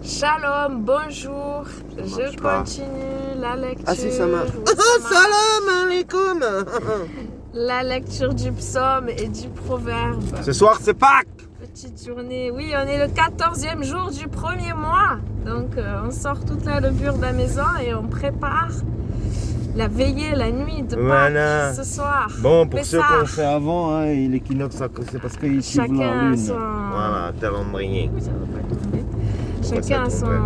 Shalom, bonjour. Je continue la lecture. Ah si, ça marche. Oui, ça marche. Salam alaikum. La lecture du psaume et du proverbe. Ce soir, c'est Pâques. Petite journée. Oui, on est le 14e jour du premier mois. Donc, on sort toute la levure de la maison et on prépare la veillée, la nuit de Pâques Voilà. ce soir. Bon, pour ceux Pessah. qu'on fait avant, hein, l'équinoxe, c'est parce qu'ils suivent Chacun la a lune. son... Voilà, calendrier. Oui, ça va pas tomber. Pourquoi Chacun a ça tomberait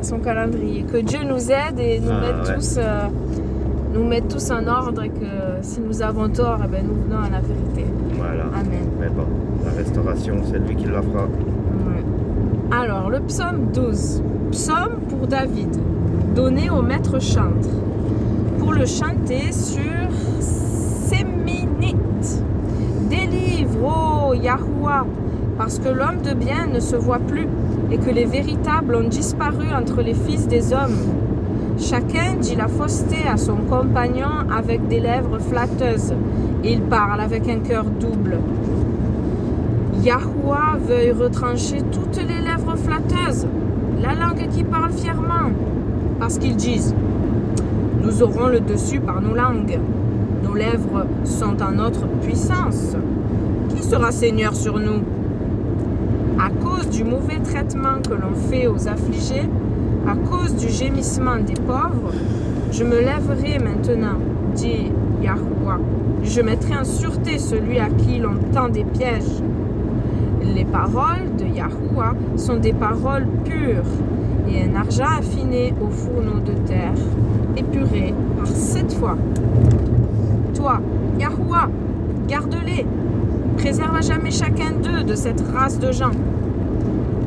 son calendrier. Que Dieu nous aide et nous mette tous en ordre et que si nous avons tort, eh ben, nous venons à la vérité. Voilà. Amen. Mais bon, la restauration, c'est lui qui la fera. Ouais. Alors, le psaume 12. Psaume pour David, donné au maître chantre, pour le chanter sur Séminite. Délivre, ô Yahuwah, parce que l'homme de bien ne se voit plus et que les véritables ont disparu entre les fils des hommes. Chacun dit la fausseté à son compagnon avec des lèvres flatteuses. Il parle avec un cœur double. Yahuwah veuille retrancher toutes les lèvres flatteuses, la langue qui parle fièrement, parce qu'ils disent « Nous aurons le dessus par nos langues. Nos lèvres sont en notre puissance. Qui sera Seigneur sur nous ?» À cause du mauvais traitement que l'on fait aux affligés, à cause du gémissement des pauvres, je me lèverai maintenant, dit Yahuwah. Je mettrai en sûreté celui à qui l'on tend des pièges. Les paroles de Yahuwah sont des paroles pures et un argent affiné au fourneau de terre, épuré par 7 fois. Toi, Yahuwah, garde-les, préserve à jamais chacun d'eux de cette race de gens,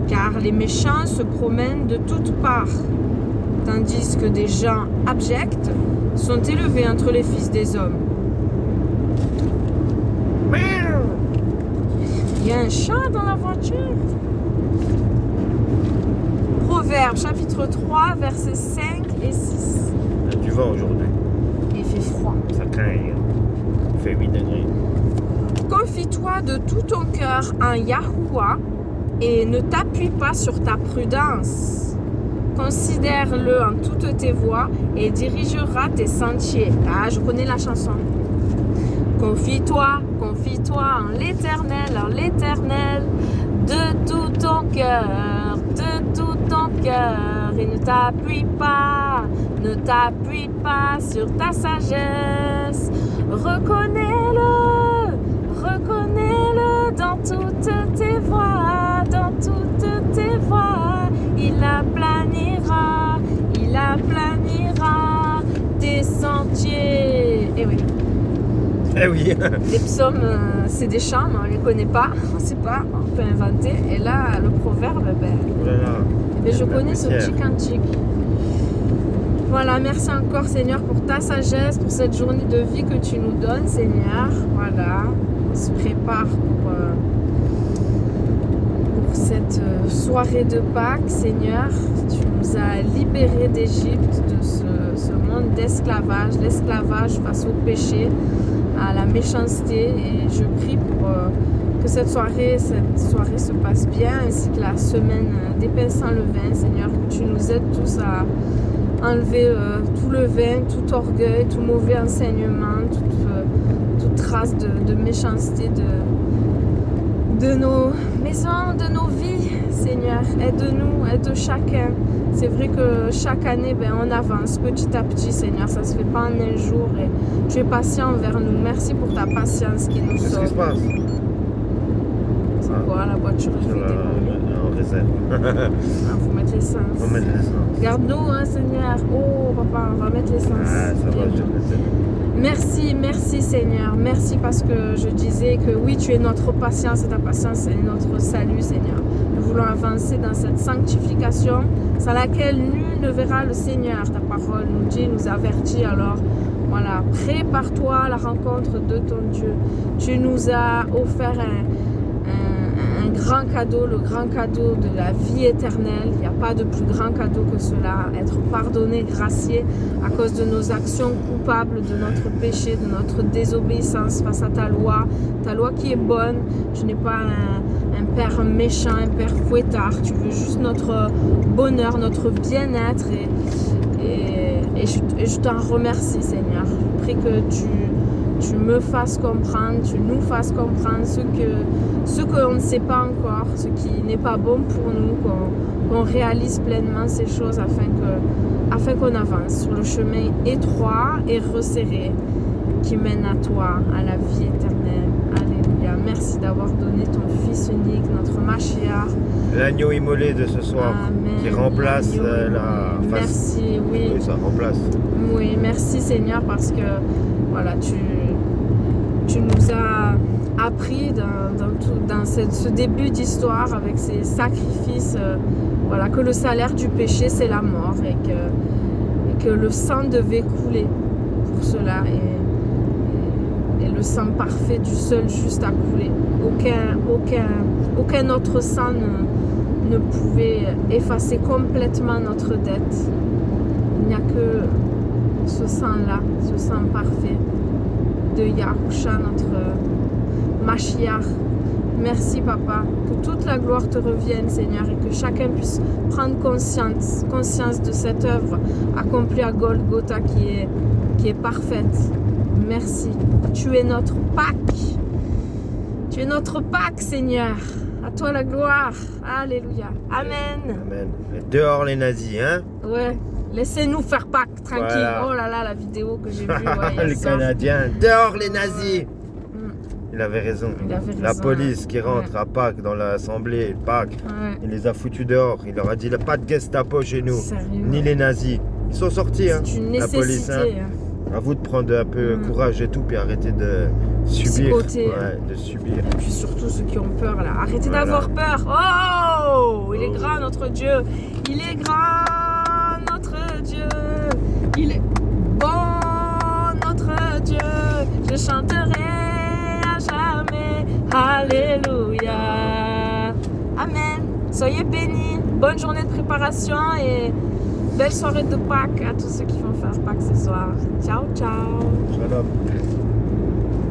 car les méchants se promènent de toutes parts, tandis que des gens abjects sont élevés entre les fils des hommes. Il y a un chat dans la voiture. Proverbe chapitre 3, versets 5 et 6. Il y a du vent aujourd'hui. Il fait froid. Ça craint. Il fait 8 degrés. Confie-toi de tout ton cœur en Yahuwah et ne t'appuie pas sur ta prudence. Considère-le en toutes tes voies et dirigera tes sentiers. Ah, je connais la chanson. Confie-toi en l'Éternel, de tout ton cœur, et ne t'appuie pas sur ta sagesse. Reconnais-le dans toutes tes voies, il aplanira tes sentiers. Et oui. Eh oui. Les psaumes, c'est des chants, mais on ne les connaît pas, on ne sait pas, on peut inventer. Et là, le proverbe, Oh là là. je connais ce petit cantique. Voilà, merci encore Seigneur pour ta sagesse, pour cette journée de vie que tu nous donnes, Seigneur. Voilà, on se prépare pour cette soirée de Pâques, Seigneur. Tu nous as libérés d'Égypte, de ce monde d'esclavage, l'esclavage face au péché, à la méchanceté. Et je prie pour que cette soirée se passe bien, ainsi que la semaine des pains sans levain, Seigneur, que tu nous aides tous à enlever tout levain, tout orgueil, tout mauvais enseignement, toute trace de méchanceté de nos maisons, de nos vies, Seigneur. Aide-nous, aide chacun. C'est vrai que chaque année, on avance petit à petit, Seigneur. Ça se fait pas en un jour et tu es patient envers nous. Merci pour ta patience qui nous Qu'est-ce qui se sauve. passe? C'est quoi la voiture? En réserve. Faut mettre l'essence. Faut mettre l'essence. Garde-nous, hein, Seigneur. Oh, papa, on va mettre l'essence. Ah, ça va, je sais. Merci Seigneur. Merci parce que je disais que oui, tu es notre patience et ta patience est notre salut, Seigneur. Nous voulons avancer dans cette sanctification sans laquelle nul ne verra le Seigneur. Ta parole nous dit, nous avertit. Alors, voilà, prépare-toi à la rencontre de ton Dieu. Tu nous as offert un grand cadeau, le grand cadeau de la vie éternelle. Il n'y a pas de plus grand cadeau que cela, être pardonné, gracié à cause de nos actions coupables, de notre péché, de notre désobéissance face à ta loi qui est bonne. Tu n'es pas un Père méchant, un Père fouettard. Tu veux juste notre bonheur, notre bien-être. Et je t'en remercie, Seigneur. Je prie que tu me fasses comprendre, tu nous fasses comprendre ce qu'on ne sait pas encore, ce qui n'est pas bon pour nous, qu'on réalise pleinement ces choses afin qu'on avance sur le chemin étroit et resserré qui mène à toi, à la vie éternelle. Alléluia. Merci d'avoir donné ton Fils unique, notre Mashiach. L'agneau immolé de ce soir, Amen. qui remplace la face. Merci, oui. Oui, ça remplace. Oui, merci Seigneur, parce que voilà, tu nous as appris dans ce début d'histoire avec ces sacrifices, voilà, que le salaire du péché c'est la mort et que le sang devait couler pour cela et le sang parfait du seul juste a coulé. Aucun autre sang ne pouvait effacer complètement notre dette. Il n'y a que ce sang-là, ce sang parfait de Yahusha, notre Mashiach. Merci Papa, que toute la gloire te revienne Seigneur et que chacun puisse prendre conscience de cette œuvre accomplie à Golgotha qui est parfaite. Merci, tu es notre Pâques. Tu es notre Pâques Seigneur. À toi la gloire. Alléluia. Amen. Amen. Et dehors les nazis, hein? Ouais. Laissez-nous faire Pâques, tranquille. Voilà. Oh là là, la vidéo que j'ai vue. Ouais, Les Canadiens, dehors les nazis! Mm. Il avait raison. Il avait La raison, police qui rentre ouais. à Pâques dans l'assemblée, Pâques, Ouais. il les a foutus dehors. Il leur a dit, il n'y a pas de Gestapo chez nous, Sérieux, ni ouais. les nazis. Ils sont sortis, hein, C'est une la police. nécessité. Hein. À vous de prendre un peu courage et tout, puis arrêter de subir. Psychoter. Ouais, de subir. Et puis surtout ceux qui ont peur là. Arrêtez Voilà. d'avoir peur. Oh, il est Oh. grand notre Dieu. Il est grand notre Dieu. Il est bon notre Dieu. Je chanterai à jamais. Alléluia. Amen. Soyez bénis. Bonne journée de préparation et belle soirée de Pâques à tous ceux qui vont faire Pâques ce soir. Ciao, ciao. Shalom.